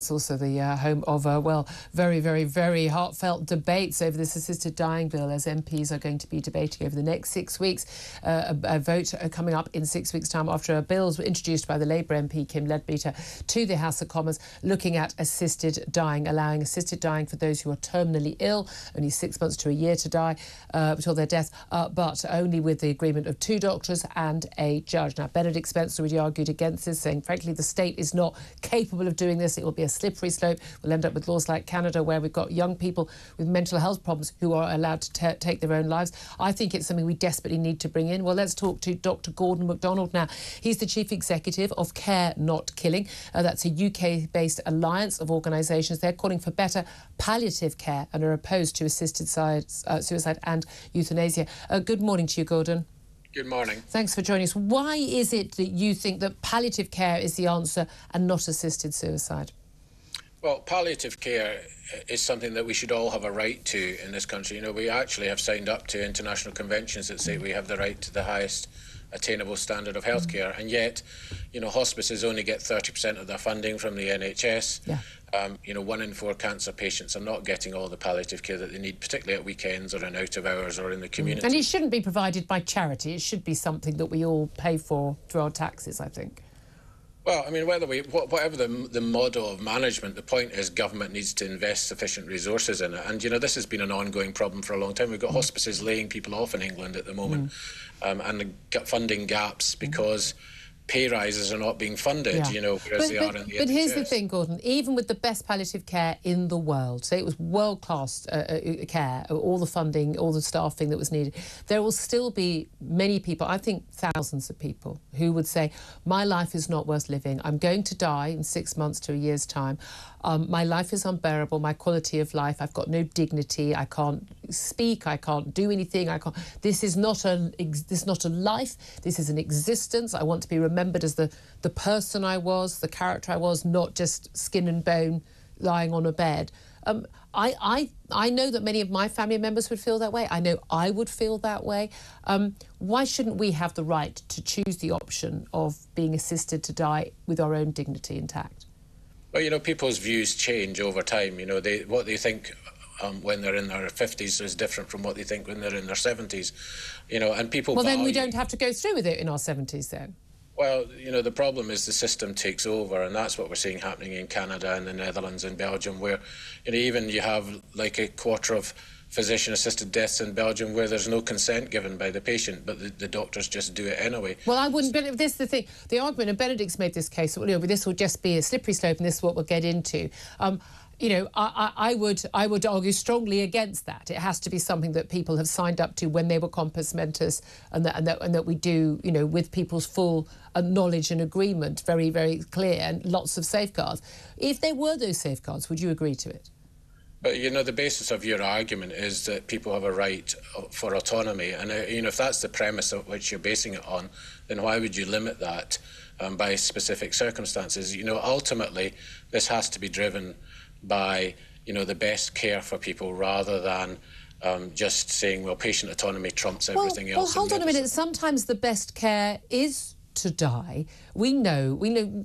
It's also the home of, very, very, very heartfelt debates over this assisted dying bill, as MPs are going to be debating over the next 6 weeks. A vote coming up in 6 weeks' time after a bill was introduced by the Labour MP Kim Leadbeater to the House of Commons, looking at assisted dying, allowing assisted dying for those who are terminally ill, only 6 months to a year to die before their death, but only with the agreement of 2 doctors and a judge. Now, Benedict Spencer already argued against this, saying, frankly, the state is not capable of doing this. It will be a slippery slope. We'll end up with laws like Canada, where we've got young people with mental health problems who are allowed to take their own lives. I think it's something we desperately need to bring in. Well, let's talk to Dr. Gordon MacDonald now. He's the Chief Executive of Care Not Killing. That's a UK-based alliance of organisations. They're calling for better palliative care and are opposed to assisted suicide and euthanasia. Good morning to you, Gordon. Good morning. Thanks for joining us. Why is it that you think that palliative care is the answer and not assisted suicide? Well, palliative care is something that we should all have a right to in this country. You know, we actually have signed up to international conventions that say we have the right to the highest attainable standard of healthcare, and yet, you know, hospices only get 30% of their funding from the NHS. Yeah. You know, 1 in 4 cancer patients are not getting all the palliative care that they need, particularly at weekends or in out of hours or in the community. And it shouldn't be provided by charity. It should be something that we all pay for through our taxes, I think. Well, I mean, whatever the model of management, the point is government needs to invest sufficient resources in it. And, you know, this has been an ongoing problem for a long time. We've got hospices laying people off in England at the moment, and funding gaps because pay rises are not being funded, you know, whereas they are in the NHS. But here's the thing, Gordon, even with the best palliative care in the world, say it was world-class care, all the funding, all the staffing that was needed, there will still be many people, I think thousands of people, who would say, my life is not worth living. I'm going to die in 6 months to a year's time. My life is unbearable, my quality of life, I've got no dignity, I can't speak, I can't do anything, this is not a life, this is an existence. I want to be remembered as the person I was, the character I was, not just skin and bone lying on a bed. I know that many of my family members would feel that way. I know I would feel that way. Why shouldn't we have the right to choose the option of being assisted to die with our own dignity intact? Well, you know, people's views change over time. You know, what they think when they're in their 50s is different from what they think when they're in their 70s. You know, and people. Well, then we don't have to go through with it in our 70s, then. Well, you know, the problem is the system takes over, and that's what we're seeing happening in Canada and the Netherlands and Belgium, where, you know, even you have like a quarter of physician-assisted deaths in Belgium where there's no consent given by the patient, but the doctors just do it anyway. Well, I wouldn't, but this is the thing. The argument, and Benedict's made this case, well, you know, this will just be a slippery slope and this is what we'll get into. You know, I would argue strongly against that. It has to be something that people have signed up to when they were compos mentis, and that we do, you know, with people's full knowledge and agreement, very, very clear, and lots of safeguards. If there were those safeguards, would you agree to it? But, you know, the basis of your argument is that people have a right for autonomy. And, you know, if that's the premise of which you're basing it on, then why would you limit that by specific circumstances? You know, ultimately, this has to be driven by, you know, the best care for people rather than just saying, well, patient autonomy trumps everything else. Well, hold on a minute. Sometimes the best care is to die. We know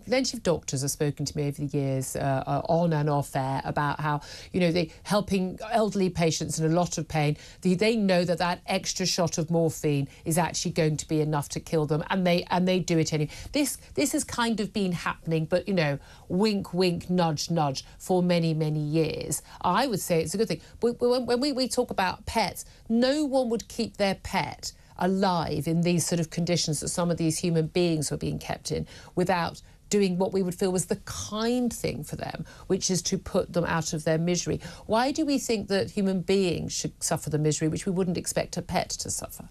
plenty of doctors have spoken to me over the years on and off air about how, you know, they helping elderly patients in a lot of pain. They know that extra shot of morphine is actually going to be enough to kill them, and they do it anyway. This has kind of been happening, but, you know, wink, wink, nudge, nudge, for many, many years. I would say it's a good thing. When we talk about pets, no one would keep their pet alive in these sort of conditions that some of these human beings were being kept in without doing what we would feel was the kind thing for them, which is to put them out of their misery. Why do we think that human beings should suffer the misery which we wouldn't expect a pet to suffer?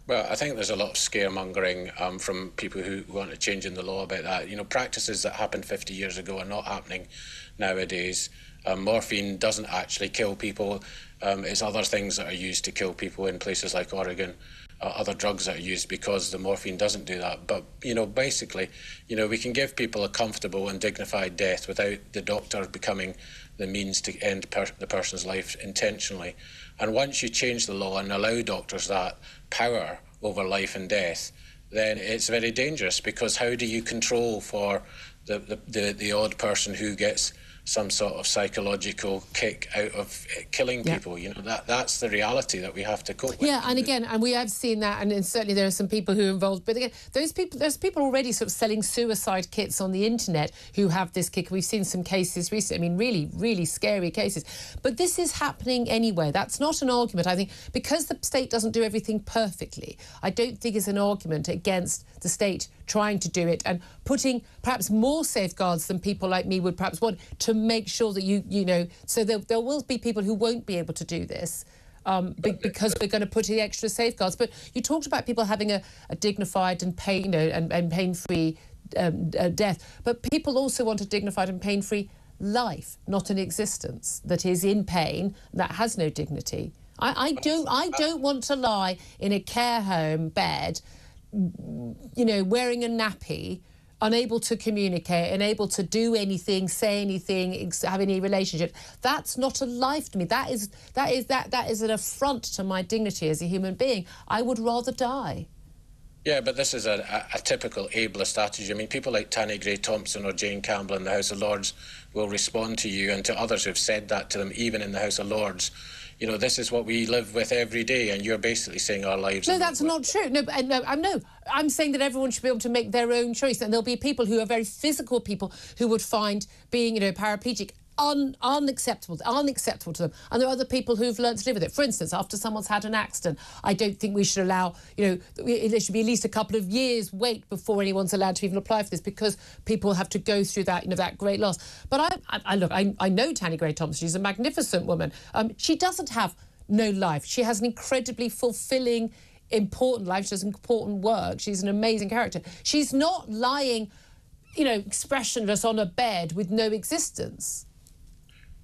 Well, I think there's a lot of scaremongering from people who want to change in the law about that. You know, practices that happened 50 years ago are not happening nowadays. Morphine doesn't actually kill people. It's other things that are used to kill people in places like Oregon. Other drugs that are used because the morphine doesn't do that. But, you know, basically, you know, we can give people a comfortable and dignified death without the doctor becoming the means to end the person's life intentionally. And once you change the law and allow doctors that power over life and death, then it's very dangerous, because how do you control for the odd person who gets some sort of psychological kick out of killing people. You know, that's the reality that we have to cope with. Yeah, and again, and we have seen that, and certainly there are some people who are involved. But again, there's people already sort of selling suicide kits on the internet who have this kick. We've seen some cases recently. I mean, really, really scary cases. But this is happening anyway. That's not an argument. I think because the state doesn't do everything perfectly, I don't think it's an argument against the state trying to do it and putting perhaps more safeguards than people like me would perhaps want to make sure that you know, so there will be people who won't be able to do this because we're going to put in extra safeguards. But you talked about people having a dignified and pain-free death, but people also want a dignified and pain-free life, not an existence that is in pain, that has no dignity. I don't want to lie in a care home bed, you know, wearing a nappy, unable to communicate, unable to do anything, say anything, have any relationship. That's not a life to me. That is an affront to my dignity as a human being. I would rather die. Yeah, but this is a typical ableist attitude. I mean, people like Tanni Gray-Thompson or Jane Campbell in the House of Lords will respond to you and to others who've said that to them, even in the House of Lords. You know, this is what we live with every day, and you're basically saying our lives... No, that's not true. No, I'm saying that everyone should be able to make their own choice, and there'll be people who are very physical people who would find being, you know, paraplegic unacceptable to them. And there are other people who've learned to live with it. For instance, after someone's had an accident, I don't think we should allow, you know, there should be at least a couple of years wait before anyone's allowed to even apply for this, because people have to go through that, you know, that great loss. But I know Tanni Gray-Thompson. She's a magnificent woman. She doesn't have no life. She has an incredibly fulfilling, important life. She does important work. She's an amazing character. She's not lying, you know, expressionless on a bed with no existence.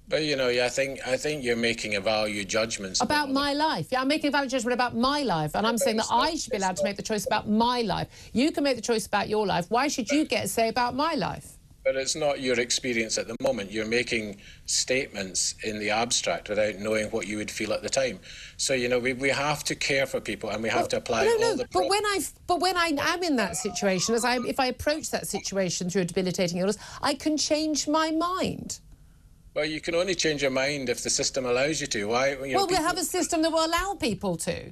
But, you know, yeah, I think you're making a value judgment. About my life. Yeah, I'm making a value judgment about my life. And I'm saying that I should be allowed to make the choice about my life. You can make the choice about your life. Why should you get a say about my life? But it's not your experience at the moment. You're making statements in the abstract without knowing what you would feel at the time. So, you know, we have to care for people, and we have to apply all the... But when I am in that situation, if I approach that situation through a debilitating illness, I can change my mind. Well, you can only change your mind if the system allows you to. Why? You know, well, we have a system that will allow people to.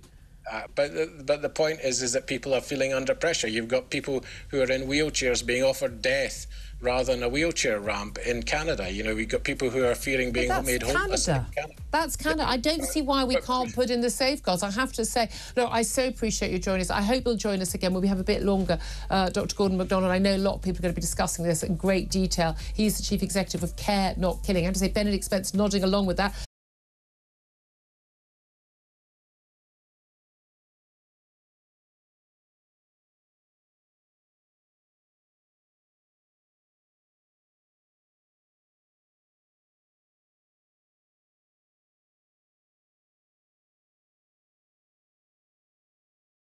But the point is that people are feeling under pressure. You've got people who are in wheelchairs being offered death rather than a wheelchair ramp in Canada. You know, we've got people who are fearing being made homeless in Canada. That's Canada. I don't see why we can't put in the safeguards. I have to say, look, I so appreciate you joining us. I hope you'll join us again when we have a bit longer. Dr. Gordon MacDonald, I know a lot of people are going to be discussing this in great detail. He's the Chief Executive of Care Not Killing. I have to say, Benedict Spence nodding along with that.